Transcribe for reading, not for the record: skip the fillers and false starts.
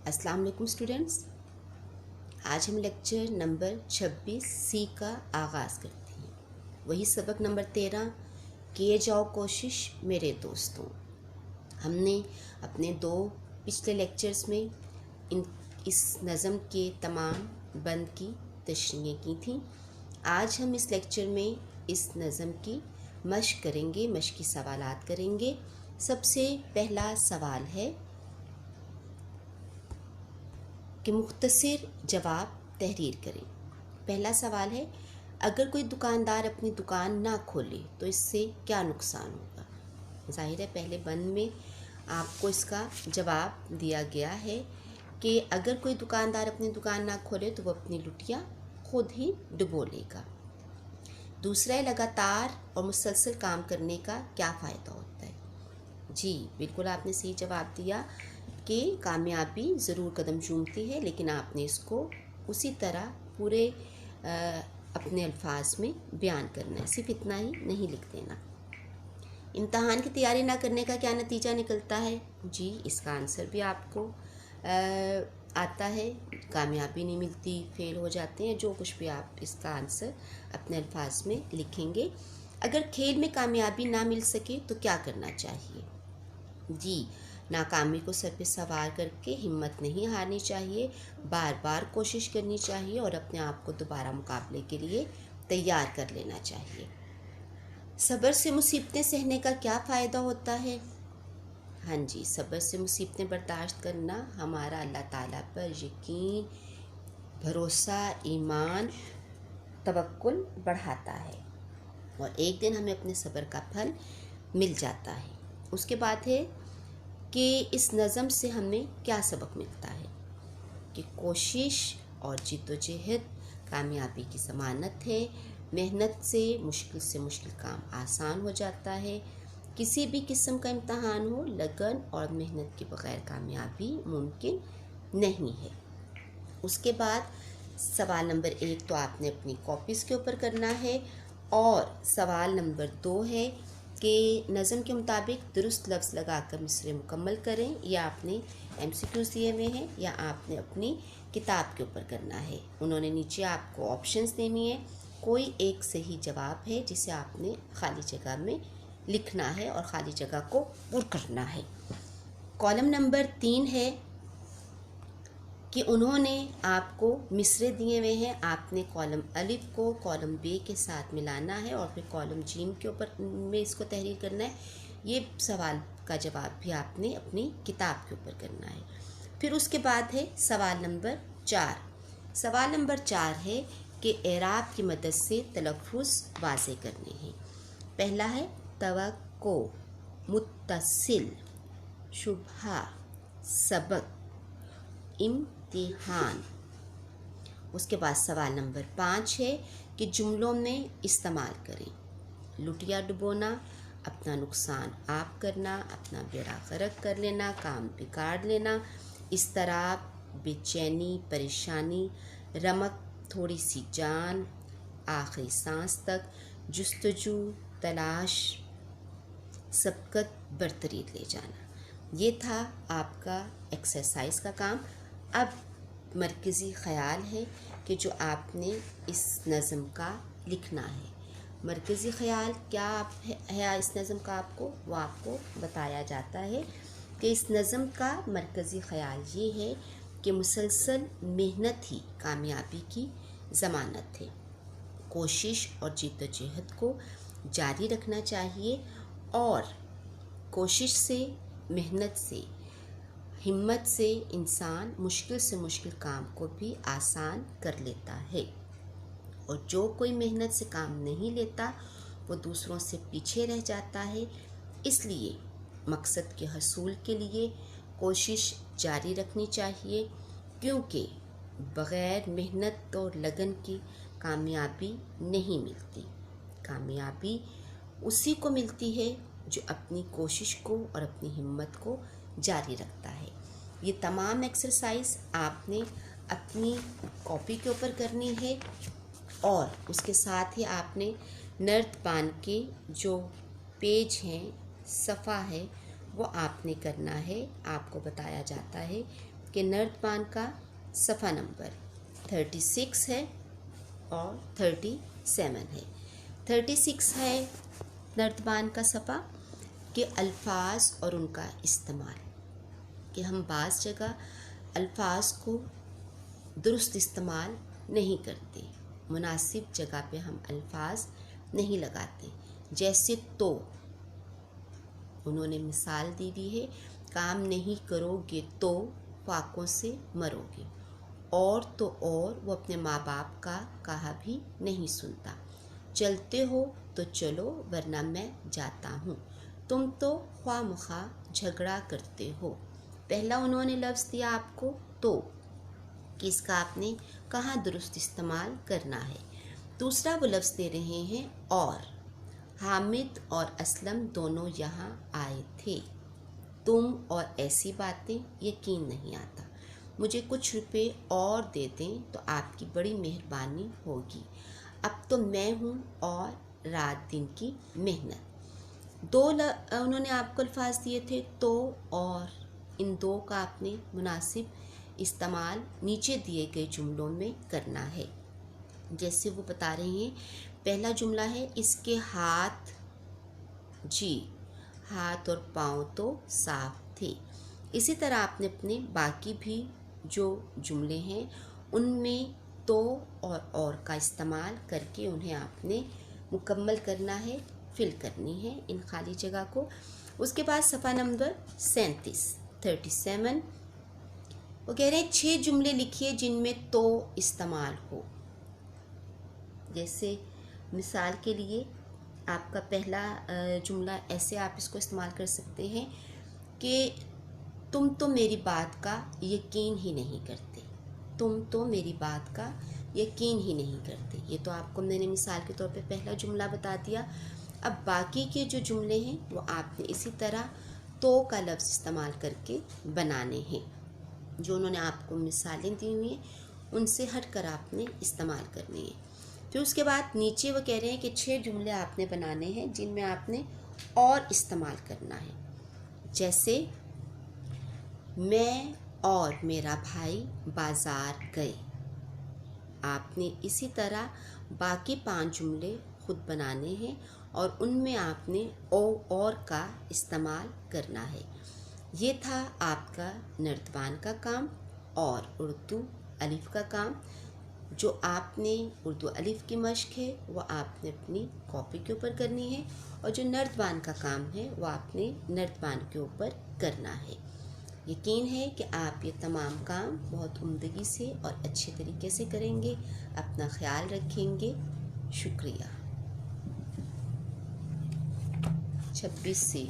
अस्सलाम वालेकुम स्टूडेंट्स। आज हम लेक्चर नंबर 26 सी का आगाज़ करते हैं। वही सबक नंबर 13, किए जाओ कोशिश मेरे दोस्तों। हमने अपने दो पिछले लेक्चर्स में इस नज़म के तमाम बंद की तशरीहें की थी। आज हम इस लेक्चर में इस नज़म की मश्क करेंगे, मश्की सवालात करेंगे। सबसे पहला सवाल है कि मुख्तसर जवाब तहरीर करें। पहला सवाल है, अगर कोई दुकानदार अपनी दुकान ना खोले तो इससे क्या नुकसान होगा। जाहिर है पहले बंद में आपको इसका जवाब दिया गया है कि अगर कोई दुकानदार अपनी दुकान ना खोले तो वो अपनी लुटिया खुद ही डुबो लेगा। दूसरा है, लगातार और मुसलसल काम करने का क्या फ़ायदा होता है। जी बिल्कुल, आपने सही जवाब दिया कि कामयाबी ज़रूर कदम चूमती है, लेकिन आपने इसको उसी तरह पूरे अपने अल्फाज में बयान करना है, सिर्फ इतना ही नहीं लिख देना। इम्तहान की तैयारी ना करने का क्या नतीजा निकलता है। जी इसका आंसर भी आपको आता है, कामयाबी नहीं मिलती, फेल हो जाते हैं, जो कुछ भी आप इसका आंसर अपने अल्फाज में लिखेंगे। अगर खेल में कामयाबी ना मिल सके तो क्या करना चाहिए। जी नाकामी को सर पे सवार करके हिम्मत नहीं हारनी चाहिए, बार बार कोशिश करनी चाहिए और अपने आप को दोबारा मुकाबले के लिए तैयार कर लेना चाहिए। सब्र से मुसीबतें सहने का क्या फ़ायदा होता है। हाँ जी, सब्र से मुसीबतें बर्दाश्त करना हमारा अल्लाह ताला पर यकीन, भरोसा, ईमान, तवक्कुल बढ़ाता है और एक दिन हमें अपने सब्र का फल मिल जाता है। उसके बाद है कि इस नज़म से हमें क्या सबक मिलता है कि कोशिश और जिद्दोजहद कामयाबी की ज़मानत है। मेहनत से मुश्किल काम आसान हो जाता है। किसी भी किस्म का इम्तहान हो, लगन और मेहनत के बग़ैर कामयाबी मुमकिन नहीं है। उसके बाद सवाल नंबर 1 तो आपने अपनी कॉपीज़ के ऊपर करना है और सवाल नंबर 2 है कि नज़म के मुताबिक दुरुस्त लफ्ज़ लगाकर मिसरे मुकम्मल करें। या आपने MCQs दिए हुए हैं या आपने अपनी किताब के ऊपर करना है। उन्होंने नीचे आपको ऑप्शंस देनी है, कोई एक सही जवाब है जिसे आपने खाली जगह में लिखना है और खाली जगह को पुर करना है। कॉलम नंबर 3 है कि उन्होंने आपको मिसरे दिए हुए हैं, आपने कॉलम अलिफ को कॉलम बे के साथ मिलाना है और फिर कॉलम जीम के ऊपर में इसको तहरीर करना है। ये सवाल का जवाब भी आपने अपनी किताब के ऊपर करना है। फिर उसके बाद है सवाल नंबर 4। सवाल नंबर 4 है कि एराब की मदद से तलफ़ुज़ वाज़े करने हैं। पहला है तवक्को, मुत्तसिल, शुबहा, सबक, इम्तिहान। उसके बाद सवाल नंबर 5 है कि जुमलों में इस्तेमाल करें। लुटिया डुबोना, अपना नुकसान आप करना, अपना बेड़ा गर्क कर लेना, काम बिगाड़ लेना, इस्तराब, बेचैनी, परेशानी, रमक, थोड़ी सी जान, आखिरी सांस तक, जुस्तजू, तलाश, सबकत, बरतरी ले जाना। ये था आपका एक्सरसाइज का काम। अब मरकज़ी ख़याल है कि जो आपने इस नज़म का लिखना है। मरकज़ी ख़याल क्या है इस नज़म का, वो आपको बताया जाता है कि इस नज़म का मरकज़ी ख़याल ये है कि मुसलसल मेहनत ही कामयाबी की ज़मानत है। कोशिश और जिद्दोजहद को जारी रखना चाहिए और कोशिश से, मेहनत से, हिम्मत से इंसान मुश्किल से मुश्किल काम को भी आसान कर लेता है और जो कोई मेहनत से काम नहीं लेता वो दूसरों से पीछे रह जाता है। इसलिए मकसद के हसूल के लिए कोशिश जारी रखनी चाहिए, क्योंकि बग़ैर मेहनत और लगन की कामयाबी नहीं मिलती। कामयाबी उसी को मिलती है जो अपनी कोशिश को और अपनी हिम्मत को जारी रखता है। ये तमाम एक्सरसाइज आपने अपनी कॉपी के ऊपर करनी है और उसके साथ ही आपने नर्तबान के जो पेज हैं, सफ़ा है, वो आपने करना है। आपको बताया जाता है कि नर्तबान का सफ़ा नंबर 36 है और 37 है। 36 है नर्तबान का सफ़ा कि अल्फाज और उनका इस्तेमाल, कि हम बाज़ जगह अल्फाज को दुरुस्त इस्तेमाल नहीं करते, मुनासिब जगह पे हम अल्फाज नहीं लगाते। जैसे तो उन्होंने मिसाल दी हुई है, काम नहीं करोगे तो फाकों से मरोगे। और तो और वो अपने माँ बाप का कहा भी नहीं सुनता। चलते हो तो चलो वरना मैं जाता हूँ, तुम तो ख्वामखा झगड़ा करते हो। पहला उन्होंने लफ्ज़ दिया आपको तो, कि इसका आपने कहाँ दुरुस्त इस्तेमाल करना है। दूसरा वो लफ्ज़ दे रहे हैं और, हामिद और असलम दोनों यहाँ आए थे। तुम और ऐसी बातें यकीन नहीं आता, मुझे कुछ रुपए और दे दें तो आपकी बड़ी मेहरबानी होगी। अब तो मैं हूँ और रात दिन की मेहनत। उन्होंने आपको अल्फाज दिए थे तो और, इन दो का आपने मुनासिब इस्तेमाल नीचे दिए गए जुमलों में करना है। जैसे वो बता रहे हैं, पहला जुमला है इसके हाथ, जी हाथ और पाँव तो साफ थे। इसी तरह आपने अपने बाकी भी जो जुमले हैं उनमें तो और का इस्तेमाल करके उन्हें आपने मुकम्मल करना है, फिल करनी है इन खाली जगह को। उसके बाद सफ़ा नंबर 37 वो कह रहे हैं 6 जुमले लिखिए जिनमें तो इस्तेमाल हो। जैसे मिसाल के लिए आपका पहला जुमला ऐसे आप इसको इस्तेमाल कर सकते हैं कि तुम तो मेरी बात का यकीन ही नहीं करते। तुम तो मेरी बात का यकीन ही नहीं करते। ये तो आपको मैंने मिसाल के तौर पे पहला जुमला बता दिया। अब बाकी के जो जुमले हैं वो आपने इसी तरह तो का लफ्ज़ इस्तेमाल करके बनाने हैं। जो उन्होंने आपको मिसालें दी हुई हैं उनसे हटकर आपने इस्तेमाल करनी है। फिर उसके बाद नीचे वो कह रहे हैं कि 6 जुमले आपने बनाने हैं जिनमें आपने और इस्तेमाल करना है। जैसे मैं और मेरा भाई बाज़ार गए। आपने इसी तरह बाकी 5 जुमले खुद बनाने हैं और उनमें आपने ओ और का इस्तेमाल करना है। ये था आपका नर्तबान का काम और उर्दू अलिफ का काम। जो आपने उर्दू अलिफ की मश्क है वो आपने अपनी कॉपी के ऊपर करनी है और जो नर्तबान का काम है वो आपने नर्तबान के ऊपर करना है। यकीन है कि आप ये तमाम काम बहुत उम्दगी से और अच्छे तरीके से करेंगे। अपना ख्याल रखेंगे। शुक्रिया। 26 से